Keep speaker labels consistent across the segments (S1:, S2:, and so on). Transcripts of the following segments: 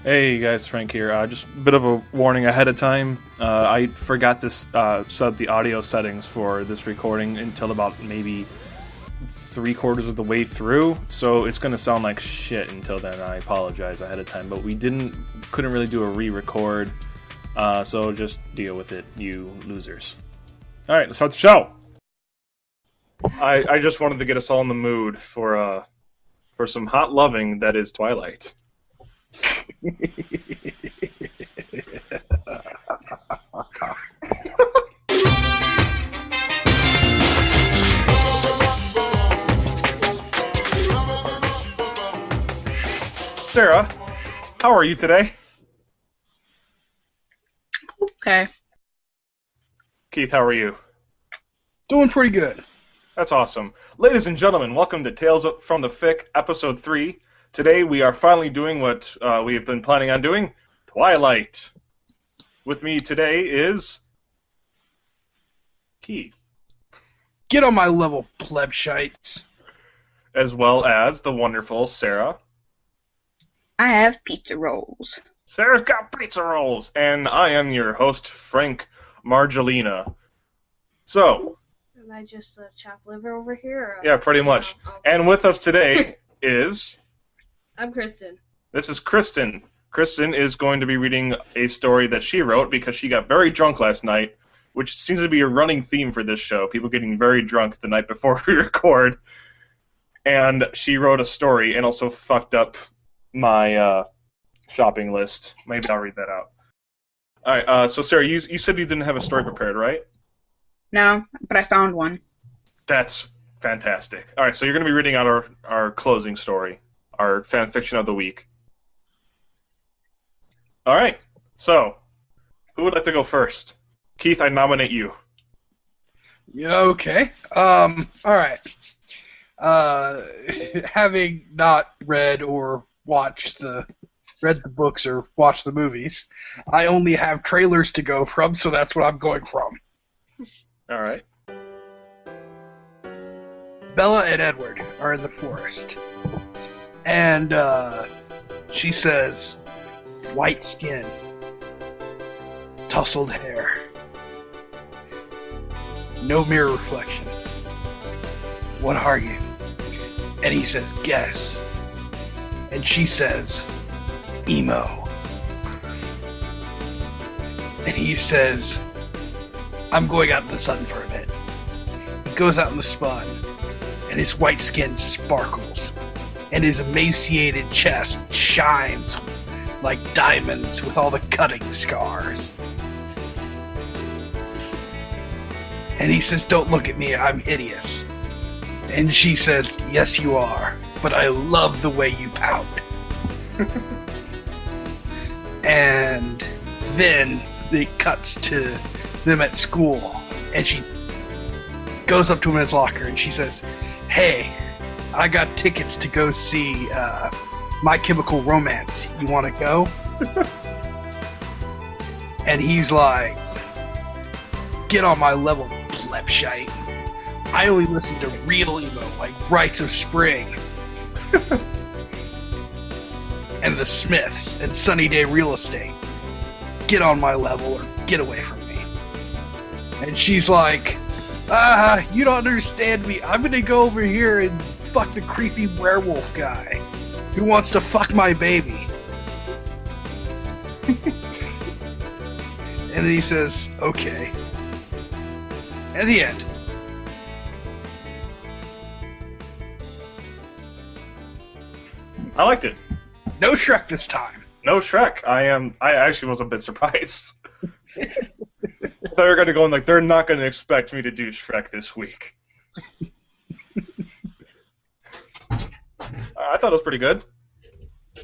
S1: Hey guys, Frank here. Just a bit of a warning ahead of time. I forgot to set the audio settings for this recording until about maybe 3/4 of the way through, so it's gonna sound like shit until then. I apologize ahead of time, but we couldn't really do a re-record, so just deal with it, you losers. All right, let's start the show. I just wanted to get us all in the mood for some hot loving that is Twilight. Sarah, how are you today?
S2: Okay.
S1: Keith, how are you?
S3: Doing pretty good.
S1: That's awesome. Ladies and gentlemen, welcome to Tales from the Fic, Episode 3. Today we are finally doing what we have been planning on doing, Twilight. With me today is Keith.
S3: Get on my level, plebshites.
S1: As well as the wonderful Sarah.
S2: I have pizza rolls.
S1: Sarah's got pizza rolls, and I am your host, Frank Margelina. So...
S4: Am I just a chopped liver over here? Or
S1: yeah, pretty much. And with us today is...
S4: I'm Kristyn.
S1: This is Kristyn. Kristyn is going to be reading a story that she wrote because she got very drunk last night, which seems to be a running theme for this show, people getting very drunk the night before we record. And she wrote a story and also fucked up my shopping list. Maybe I'll read that out. All right, so Sarah, you said you didn't have a story prepared, right?
S2: No, but I found one.
S1: That's fantastic. All right, so you're going to be reading out our closing story, our fan fiction of the week. All right, so who would like to go first? Keith, I nominate you.
S3: Yeah, okay. All right. Having not read or read the books or watched the movies, I only have trailers to go from, so that's what I'm going from.
S1: All right.
S3: Bella and Edward are in the forest, and she says, white skin, tousled hair, no mirror reflection. What are you? And he says, guess. And she says, emo. And he says, I'm going out in the sun for a bit. He goes out in the sun, and his white skin sparkles, and his emaciated chest shines like diamonds with all the cutting scars. And he says, don't look at me, I'm hideous. And she says, yes you are, but I love the way you pout. And then it cuts to them at school, and she goes up to him in his locker and she says, hey, I got tickets to go see My Chemical Romance. You want to go? And he's like, get on my level, plebshite. I only listen to real emo, like Rites of Spring, and the Smiths, and Sunny Day Real Estate. Get on my level or get away from me. And she's like, you don't understand me. I'm gonna go over here and fuck the creepy werewolf guy who wants to fuck my baby. And then he says, okay. At the end.
S1: I liked it.
S3: No Shrek this time.
S1: No Shrek. I actually was a bit surprised. I thought we were going to go in like, they're not going to expect me to do Shrek this week. I thought it was pretty good.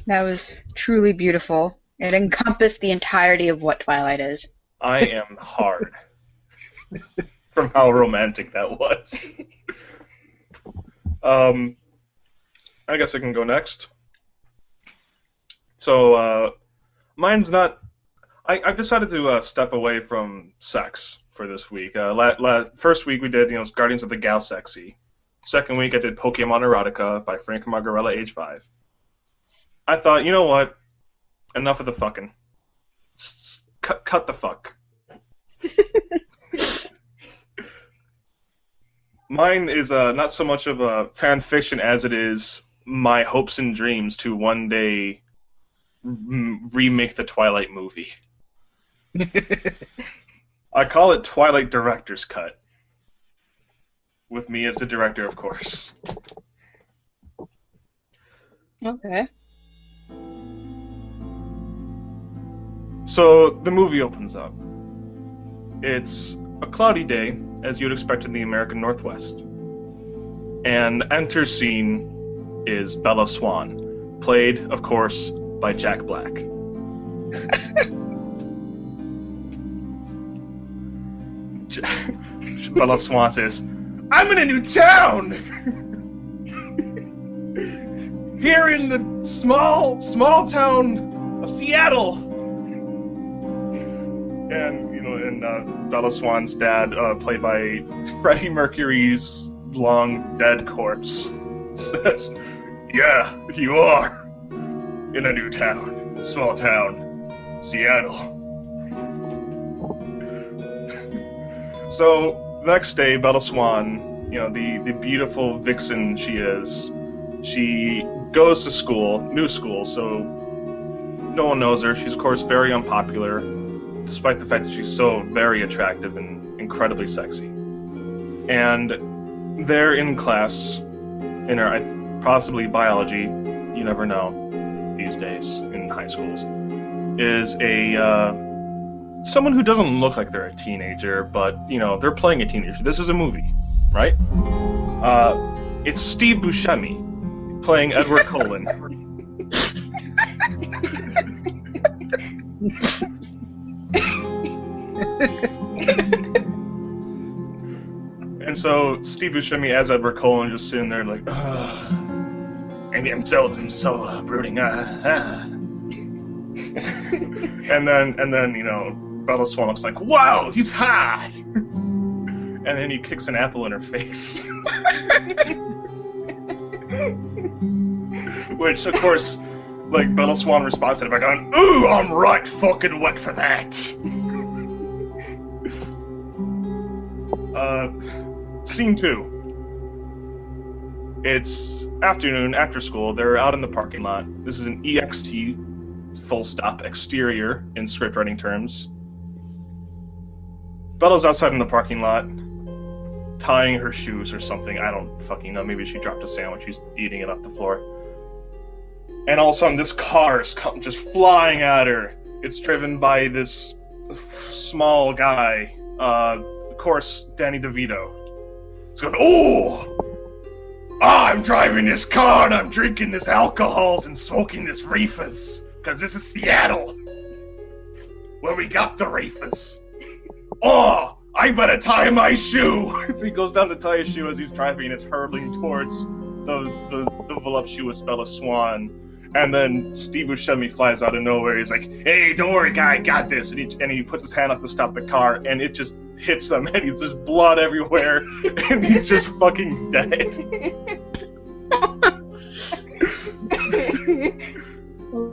S2: That was truly beautiful. It encompassed the entirety of what Twilight is.
S1: I am hard. From how romantic that was. I guess I can go next. So, mine's not... I've decided to step away from sex for this week. First week we did, Guardians of the Galaxy. Second week I did Pokemon Erotica by Frank Margarella, age 5. I thought, you know what? enough of the fucking. Cut the fuck. Mine is not so much of a fan fiction as it is my hopes and dreams to one day remake the Twilight movie. I call it Twilight Director's Cut. With me as the director, of course.
S2: Okay.
S1: So, the movie opens up. It's a cloudy day, as you'd expect in the American Northwest. And enter scene is Bella Swan, played, of course, by Jack Black. Bella Swan says, "I'm in a new town! Here in the small town of Seattle!" And, Bella Swan's dad, played by Freddie Mercury's long dead corpse, says, "Yeah, you are in a new town, small town, Seattle." So, next day, Bella Swan, the beautiful vixen she is, she goes to school, new school, so no one knows her. She's, of course, very unpopular, despite the fact that she's so very attractive and incredibly sexy. And there in class, in her possibly biology, you never know these days in high schools, is someone who doesn't look like they're a teenager, but they're playing a teenager. This is a movie, right? It's Steve Buscemi playing Edward Cullen. And so Steve Buscemi as Edward Cullen just sitting there like, I'm so brooding. And then Bella Swan looks like, "Wow, he's hot!" And then he kicks an apple in her face. Which, of course, Bella Swan responds to it by going, "Ooh, I'm right fucking wet for that." Scene 2. It's afternoon, after school. They're out in the parking lot. This is an EXT, full stop, exterior in script writing terms. Bella's outside in the parking lot, tying her shoes or something. I don't fucking know. Maybe she dropped a sandwich. She's eating it off the floor. And all of a sudden, this car is just flying at her. It's driven by this small guy. Of course, Danny DeVito. It's going, "Oh! I'm driving this car and I'm drinking this alcohols and smoking this reefers. Because this is Seattle. Where we got the reefers. Oh! I better tie my shoe!" So he goes down to tie his shoe as he's driving and it's hurtling towards the voluptuous Bella Swan. And then Steve Buscemi flies out of nowhere. He's like, "Hey, don't worry, guy, I got this." And he puts his hand up to stop the car, and it just hits him, and he's just blood everywhere, and he's just fucking dead.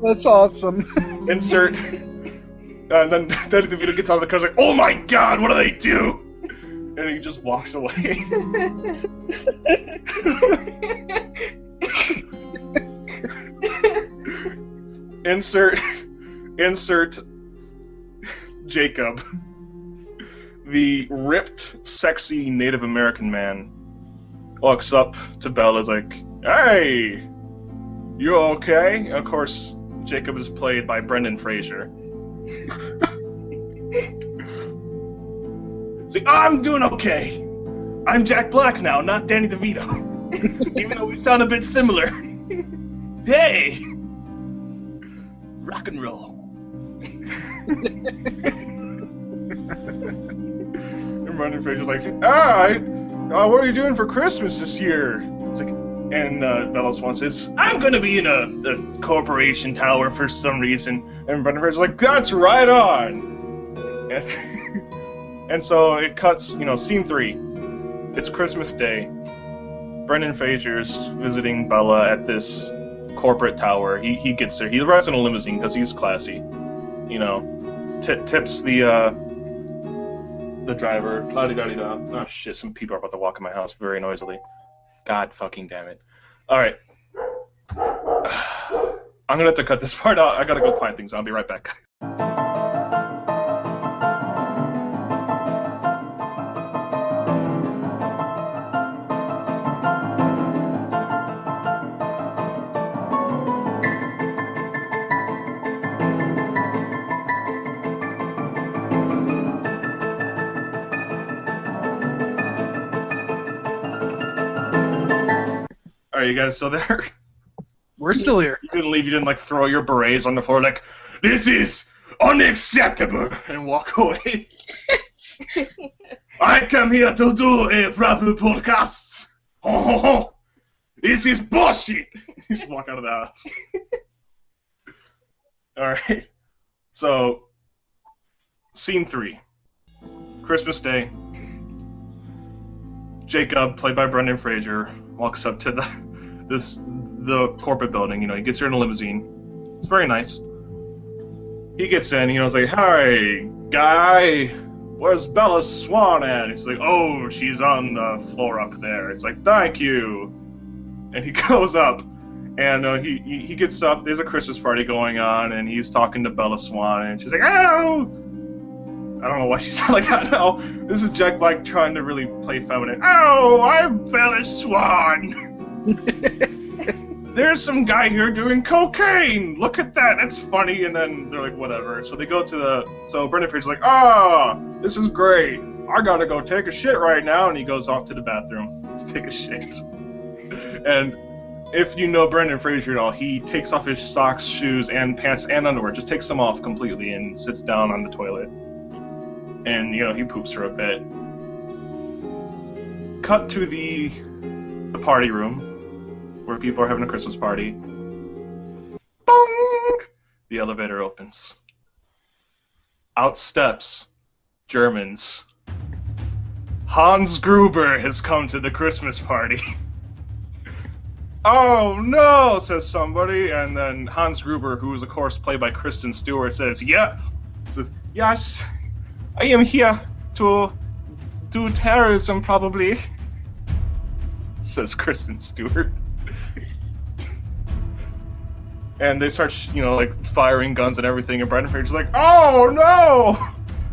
S3: That's awesome.
S1: Insert. And then Danny DeVito gets out of the car, like, "Oh my god, what do they do?" And he just walks away. Insert Jacob, the ripped, sexy Native American man, walks up to Bella's like, "Hey, you okay?" Of course, Jacob is played by Brendan Fraser. He's like, "I'm doing okay. I'm Jack Black now, not Danny DeVito." Even though we sound a bit similar. Hey! Rock and roll. And Brendan Fraser's like, "Alright, what are you doing for Christmas this year?" It's like, and Bella Swan says, "I'm gonna be in a corporation tower for some reason." And Brendan Fraser's like, "That's right on." And so it cuts, scene 3. It's Christmas Day. Brendan Fraser's visiting Bella at this corporate tower. He gets there. He rides in a limousine because he's classy. You know, tips the driver. La-di-da-di-da. Oh shit! Some people are about to walk in my house very noisily. God fucking damn it! All right, I'm gonna have to cut this part out. I gotta go quiet things. I'll be right back. Are you guys still there?
S3: We're still here.
S1: You didn't leave. You didn't like throw your berets on the floor like, "This is unacceptable," and walk away. I come here to do a proper podcast. Oh, this is bullshit. You just walk out of the house. All right. So, scene 3, Christmas Day. Jacob, played by Brendan Fraser, walks up to the corporate building. You know, he gets here in a limousine. It's very nice. He gets in. You know, he's like, "Hi, guy, where's Bella Swan at?" He's like, "Oh, she's on the floor up there." It's like, "Thank you." And he goes up, and he gets up. There's a Christmas party going on, and he's talking to Bella Swan, and she's like, "Oh." I don't know why she sounds like that now. This is Jack Black trying to really play feminine. "Oh, I'm Bella Swan. There's some guy here doing cocaine. Look at that. That's funny." And then they're like, whatever. So they go to so Brendan Fraser's like, "Oh, this is great. I gotta go take a shit right now." And he goes off to the bathroom to take a shit. And if you know Brendan Fraser at all, he takes off his socks, shoes, and pants and underwear. Just takes them off completely and sits down on the toilet. And, you know, he poops for a bit. Cut to the party room, where people are having a Christmas party. Bong! The elevator opens. Out steps Germans. Hans Gruber has come to the Christmas party. "Oh no," says somebody, and then Hans Gruber, who is of course played by Kristen Stewart, says, "Yes, I am here to do terrorism, probably," says Kristen Stewart. And they start, like, firing guns and everything, and Brendan Fraser's like, "Oh, no!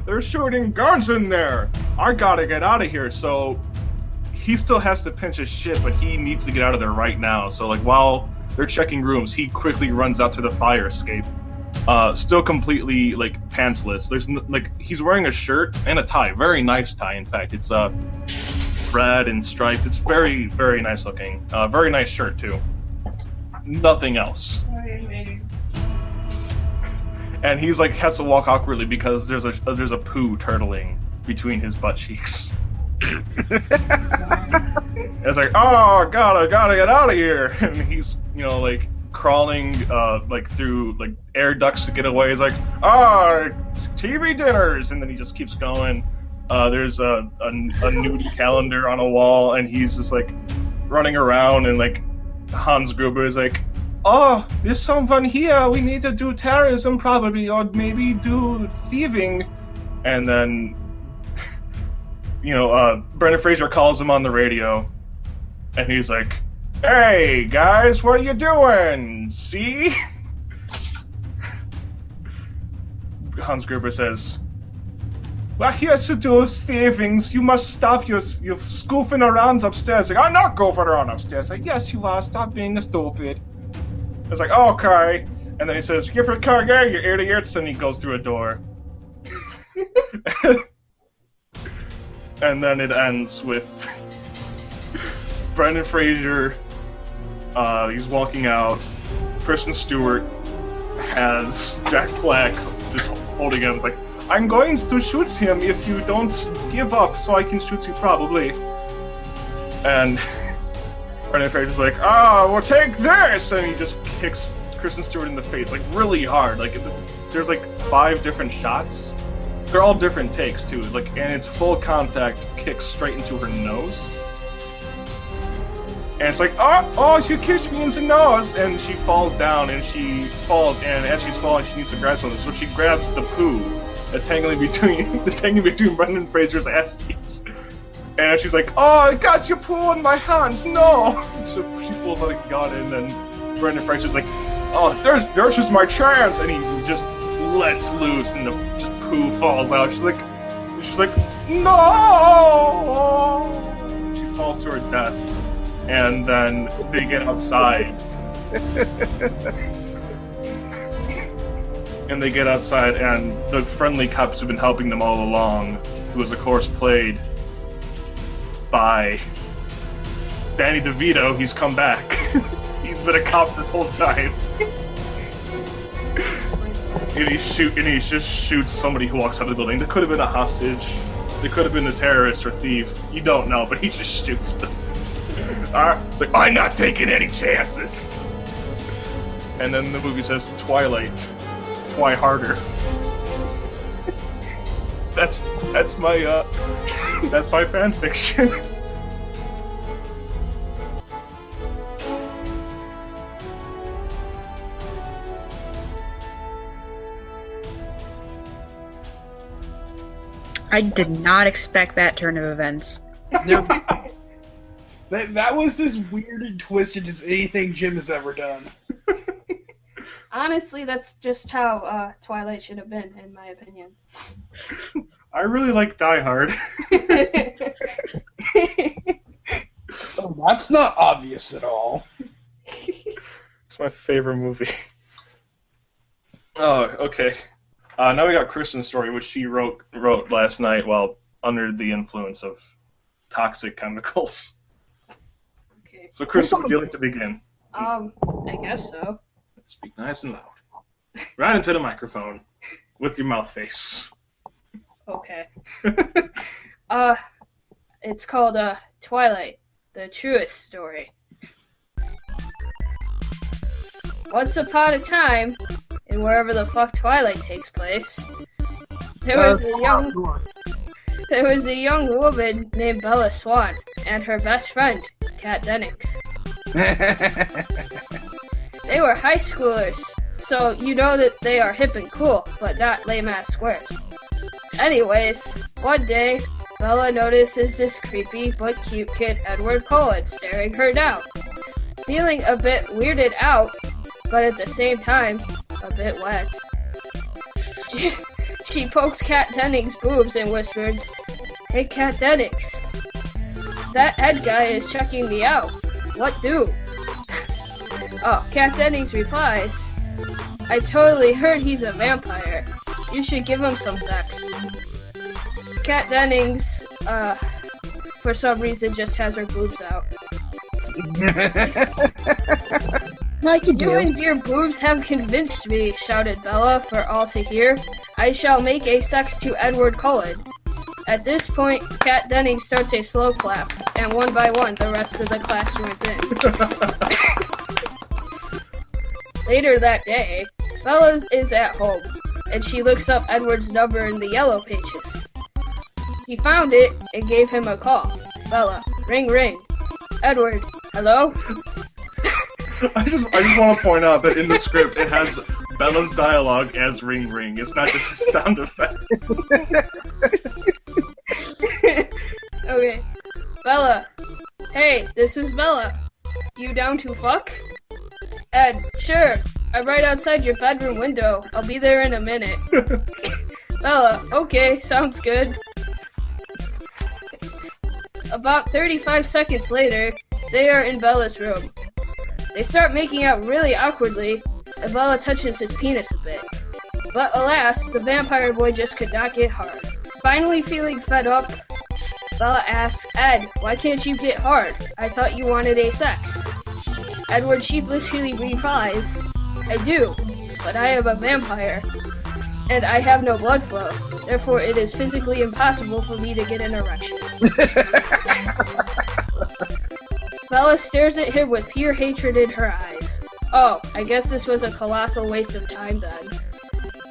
S1: They're shooting guns in there! I gotta get out of here." So he still has to pinch his shit, but he needs to get out of there right now. So, like, while they're checking rooms, he quickly runs out to the fire escape. Still completely, like, pantsless. There's, he's wearing a shirt and a tie. Very nice tie, in fact. It's, red and striped. It's very, very nice looking. Very nice shirt, too. Nothing else. And he's, like, has to walk awkwardly because there's a poo turtling between his butt cheeks. It's like, "Oh, God, I gotta get out of here." And he's, like, crawling through like air ducts to get away. He's like, TV dinners, and then he just keeps going. There's a nude calendar on a wall, and he's just like running around, and like Hans Gruber is like, "Oh, there's someone here. We need to do terrorism probably, or maybe do thieving." And then Brendan Fraser calls him on the radio, and he's like, "Hey, guys, what are you doing? See?" Hans Gruber says, "We're here to do thievings. You must stop your scoofing around upstairs." Like, "I'm not goofing around upstairs." Like, "Yes, you are. Stop being a stupid." It's like, "Okay." And then he says, "Give her car, you idiots," and he goes through a door. And then it ends with Brendan Fraser. He's walking out. Kristen Stewart has Jack Black just holding him. Like, "I'm going to shoot him if you don't give up, so I can shoot you probably." And Brendan Fraser's like, "Well, take this!" And he just kicks Kristen Stewart in the face, like, really hard. Like, there's like 5 different shots. They're all different takes too. Like, and it's full contact, kicks straight into her nose. And it's like, oh, she kissed me in the nose, and she falls down, and as she's falling, she needs to grab something, so she grabs the poo that's hanging between Brendan Fraser's ass cheeks. And she's like, oh, I got your poo on my hands, no! So she pulls out a gun, and then Brendan Fraser's like, oh, there's just my chance, and he just lets loose, and the just poo falls out. She's like, no! She falls to her death, and then they get outside. And the friendly cops who've been helping them all along, who was of course played by Danny DeVito, he's come back. He's been a cop this whole time. And he just shoots somebody who walks out of the building. There could have been a hostage. There could have been a terrorist or thief. You don't know, but he just shoots them. It's like, I'm not taking any chances. And then the movie says, Twilight. Twy harder. That's my fan fiction.
S2: I did not expect that turn of events.
S3: No. That was as weird and twisted as anything Jim has ever done.
S4: Honestly, that's just how Twilight should have been, in my opinion.
S1: I really like Die Hard.
S3: Oh, that's not obvious at all.
S1: It's my favorite movie. Oh, okay. Now we got Kristyn's story, which she wrote last night while under the influence of toxic chemicals.
S4: Okay.
S1: So, Kristyn, would you like to begin?
S4: I guess so.
S1: Speak nice and loud. Right into the microphone with your mouth face.
S4: Okay. It's called Twilight, the truest story. Once upon a time, and wherever the fuck Twilight takes place, there was a young woman named Bella Swan and her best friend, Kat Dennings. They were high schoolers, so you know that they are hip and cool, but not lame-ass squares. Anyways, one day, Bella notices this creepy but cute kid Edward Cullen staring her down. Feeling a bit weirded out, but at the same time, a bit wet. She pokes Kat Dennings' boobs and whispers, "Hey Kat Dennings, that Ed guy is checking me out. What do?" Oh, Kat Dennings replies, "I totally heard he's a vampire. You should give him some sex." Kat Dennings, for some reason just has her boobs out.
S2: Like you do.
S4: "You and your boobs have convinced me," shouted Bella for all to hear. "I shall make a sex to Edward Cullen." At this point, Kat Dennings starts a slow clap, and one by one, the rest of the class joins in. Later that day, Bella is at home, and she looks up Edward's number in the yellow pages. He found it and gave him a call. Bella, ring ring. Edward, hello?
S1: I just want to point out that in the script it has Bella's dialogue as ring ring. It's not just a sound effect.
S4: Okay. Bella. Hey, this is Bella. You down to fuck? Ed, sure. I'm right outside your bedroom window. I'll be there in a minute. Bella, okay, sounds good. About 35 seconds later, they are in Bella's room. They start making out really awkwardly, and Bella touches his penis a bit. But alas, the vampire boy just could not get hard. Finally feeling fed up, Bella asks, "Ed, why can't you get hard? I thought you wanted a sex." Edward sheepishly replies, "I do, but I am a vampire, and I have no blood flow. Therefore, it is physically impossible for me to get an erection." Bella stares at him with pure hatred in her eyes. Oh, I guess this was a colossal waste of time then.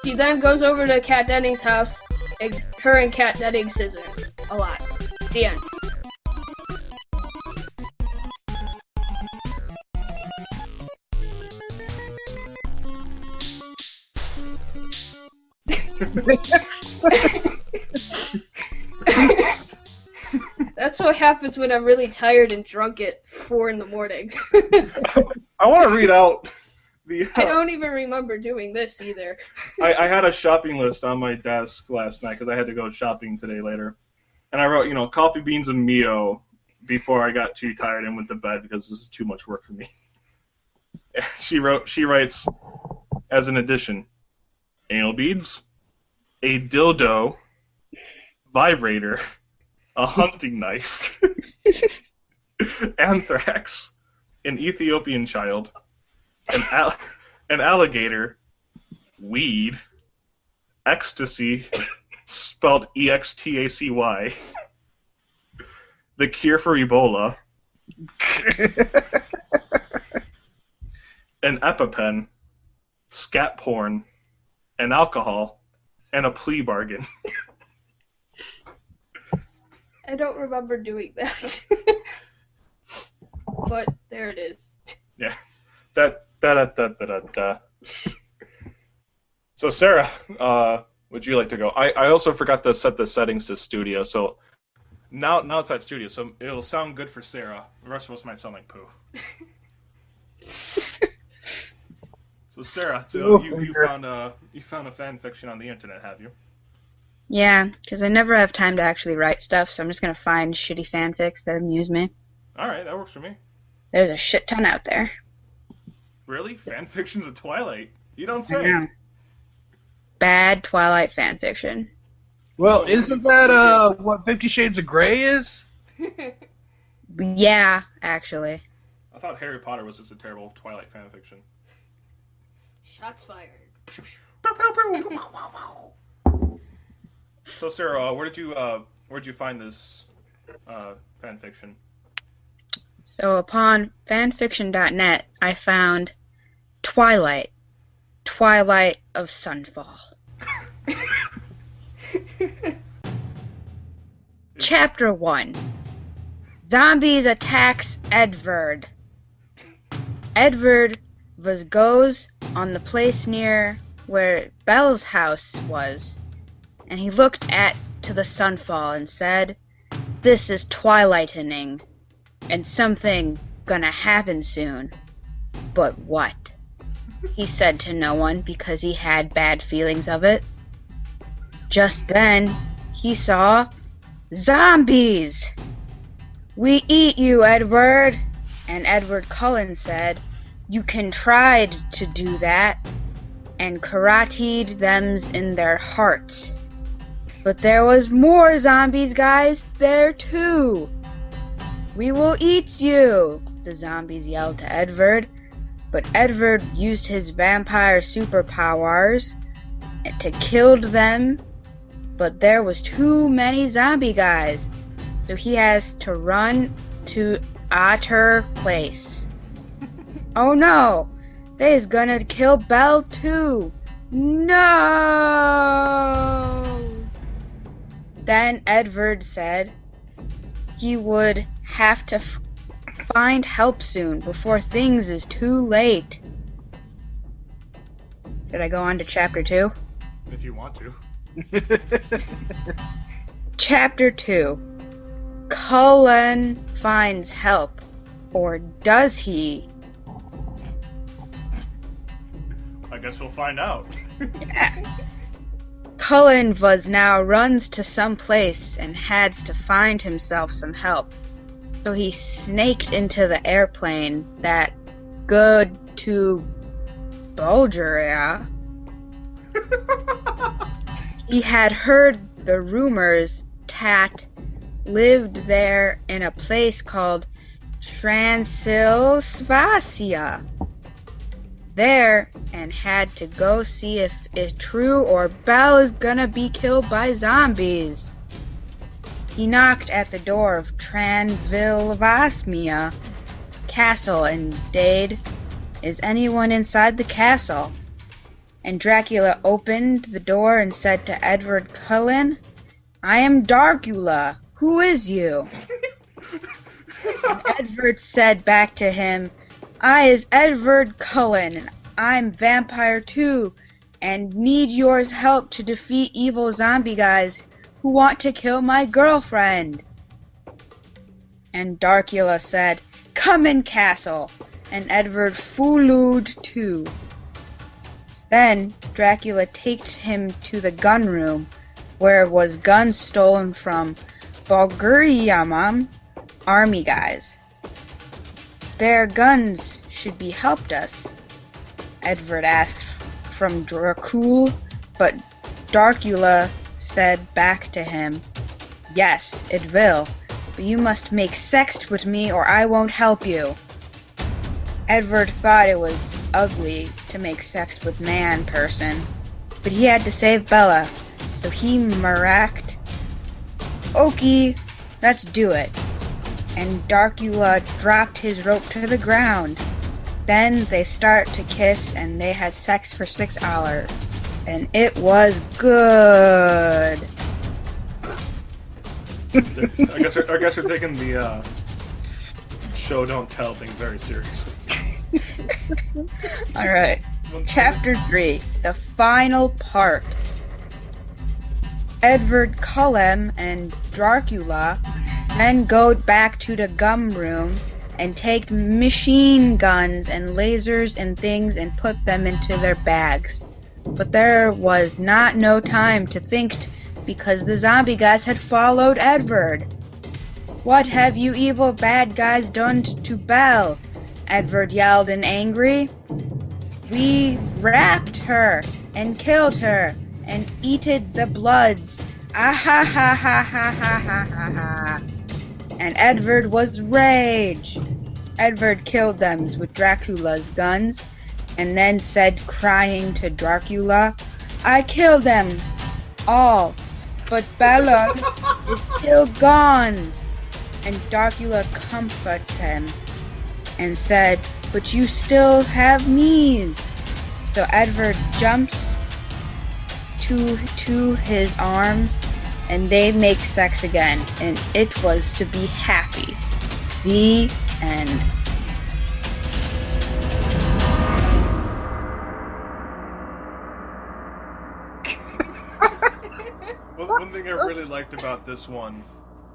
S4: He then goes over to Kat Dennings' house, and her and Kat Dennings scissor. A lot. The end. That's what happens when I'm really tired and drunk at 4 in the morning.
S1: I want to read out the.
S4: I don't even remember doing this either.
S1: I had a shopping list on my desk last night because I had to go shopping today later, and I wrote, coffee beans and Mio before I got too tired and went to bed because this is too much work for me. She writes, as an addition, anal beads, a dildo, vibrator, a hunting knife, anthrax, an Ethiopian child, an alligator, weed, ecstasy, spelled E-X-T-A-C-Y, the cure for Ebola, an EpiPen, scat porn, an alcohol, and a plea bargain.
S4: I don't remember doing that. But there it is.
S1: Yeah. So Sarah, would you like to go? I also forgot to set the settings to studio, so now it's at studio, so it'll sound good for Sarah. The rest of us might sound like poo. So Sarah, you found a fan fiction on the internet, have you?
S2: Yeah, because I never have time to actually write stuff, so I'm just going to find shitty fanfics that amuse me.
S1: Alright, that works for me.
S2: There's a shit ton out there.
S1: Really? Fan fictions of Twilight? You don't say.
S2: I know. Bad Twilight fanfiction.
S3: Well, isn't that what 50 Shades of Grey is?
S2: Yeah, actually.
S1: I thought Harry Potter was just a terrible Twilight fan fiction.
S4: Shots fired.
S1: So Sarah, where'd you find this fan fiction?
S2: So upon fanfiction.net, I found Twilight. Twilight of Sunfall. Chapter 1. Zombies attacks Edvard. Edvard goes on the place near where Belle's house was, and he looked to the sunfall and said, "This is twilightening, and something gonna happen soon. But what?" He said to no one because he had bad feelings of it. Just then, he saw zombies. "We eat you, Edward." And Edward Cullen said, "You can try to do that," and karateed them's in their hearts. But there was more zombies, guys, there too. "We will eat you," the zombies yelled to Edward. But Edward used his vampire superpowers to kill them. But there was too many zombie guys, so he has to run to Otter Place. Oh no! They's gonna kill Belle too! No! Then Edward said he would have to find help soon before things is too late. Should I go on to chapter 2?
S1: If you want to.
S2: Chapter 2. Cullen finds help. Or does he?
S1: I guess we'll find out.
S2: Cullen now runs to some place and has to find himself some help. So he snaked into the airplane that good to Bulgaria. He had heard the rumors Tat lived there in a place called Transylvania. There, and had to go see if it's true or Belle is gonna be killed by zombies. He knocked at the door of Transylvania castle and Dade, "Is anyone inside the castle?" And Dracula opened the door and said to Edward Cullen, "I am Darkula. Who is you?" And Edward said back to him, "I is Edward Cullen, and I'm vampire too. and need your help to defeat evil zombie guys who want to kill my girlfriend. And Darkula said, come in, castle, and Edward followed too. Then Dracula takes him to the gun room, where was guns stolen from Bulgarian army guys. Their guns should be helped us, Edward asked from Dracul, but Darkula said back to him, yes, it will, but you must make sex with me or I won't help you. Edward thought it was ugly to make sex with man person, but he had to save Bella, so he maraked, "Okay, let's do it." And Darkula dropped his rope to the ground. Then they start to kiss and they had sex for 6 hours. And it was good.
S1: I guess we're taking the show don't tell thing very seriously.
S2: Alright. Chapter 3. The final part. Edward Cullen and Dracula then go back to the gum room and take machine guns and lasers and things and put them into their bags. But there was not no time to think because the zombie guys had followed Edward. What have you evil bad guys done to Belle? Edward yelled in angry. We wrapped her and killed her and eated the bloods. Ah ha ha ha ha ha ha ha ha. And Edward was rage. Edward killed them with Dracula's guns and then said crying to Dracula, I killed them all, but Bella is still gone. And Dracula comforts him and said, but you still have me. So Edward jumps to his arms and they make sex again, and it was to be happy. The end.
S1: One thing I really liked about this one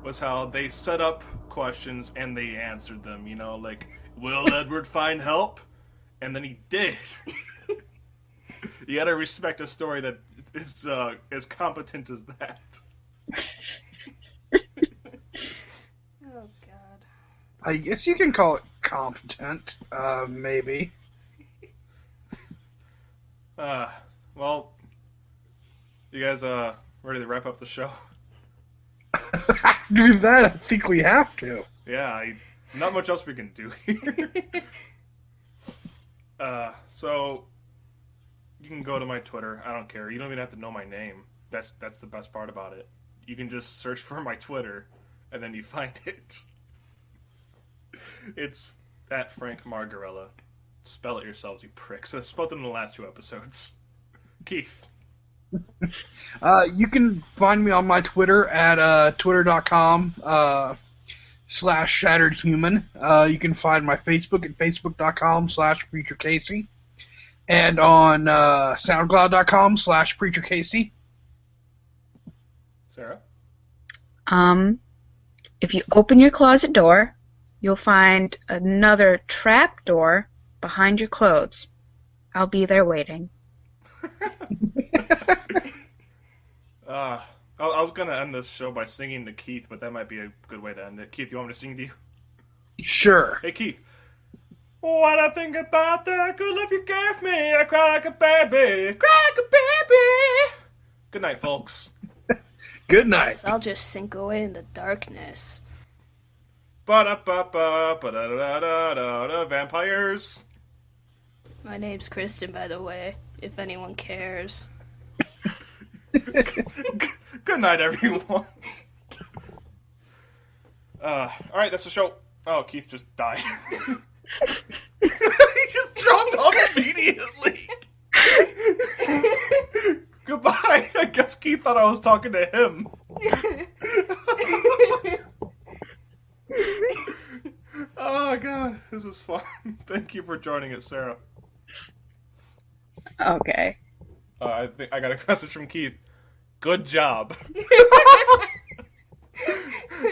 S1: was how they set up questions and they answered them, you know, like, will Edward find help? And then he did. You gotta respect a story that is as competent as that.
S4: Oh, God.
S3: I guess you can call it competent, maybe.
S1: Well, you guys ready to wrap up the show?
S3: Do that, I think we have to.
S1: Yeah, not much else we can do here. So you can go to my Twitter. I don't care. You don't even have to know my name. That's the best part about it. You can just search for my Twitter, and then you find it. It's at Frank Margarella. Spell it yourselves, you pricks. I've spelled it in the last 2 episodes. Keith.
S3: You can find me on my Twitter at twitter.com/shatteredhuman. You can find my Facebook at facebook.com/preachercasey. And on soundcloud.com/preachercasey.
S1: Sarah?
S2: If you open your closet door, you'll find another trap door behind your clothes. I'll be there waiting.
S1: I was going to end this show by singing to Keith, but that might be a good way to end it. Keith, you want me to sing to you?
S3: Sure.
S1: Hey, Keith. What I think about the good love you gave me, I cry like a baby, cry like a baby. Good night, folks.
S3: Good night.
S4: So I'll just sink away in the darkness.
S1: Ba-da-ba-ba, ba-da-da-da-da, vampires.
S4: My name's Kristyn, by the way, if anyone cares.
S1: Good night, everyone. Alright, that's the show. Oh, Keith just died. He just dropped off immediately. Goodbye. I guess Keith thought I was talking to him. Oh, God. This was fun. Thank you for joining us, Sarah.
S2: Okay.
S1: I think I got a message from Keith. Good job.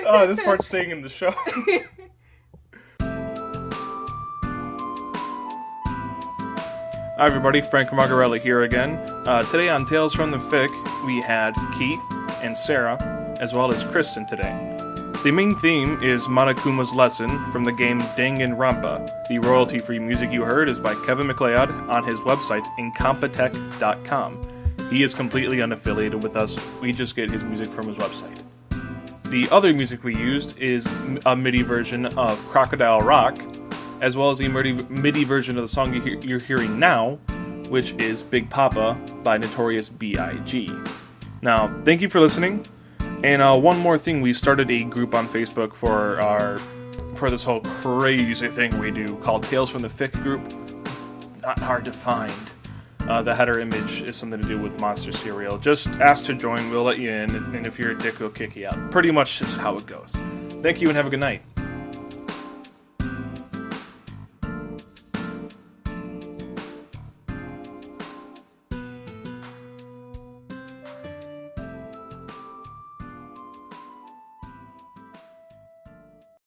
S1: Oh, this part's staying in the show. Hi everybody, Frank Margarelli here again. Today on Tales from the Fic, we had Keith and Sarah, as well as Kristyn today. The main theme is Monokuma's Lesson from the game Danganronpa. The royalty-free music you heard is by Kevin MacLeod on his website, incompetech.com. He is completely unaffiliated with us, we just get his music from his website. The other music we used is a MIDI version of Crocodile Rock, as well as the MIDI version of the song you're hearing now, which is Big Papa by Notorious B.I.G. Now, thank you for listening, and one more thing, we started a group on Facebook for this whole crazy thing we do called Tales from the Fic group. Not hard to find. The header image is something to do with Monster Cereal. Just ask to join, we'll let you in, and if you're a dick, we'll kick you out. Pretty much is how it goes. Thank you and have a good night.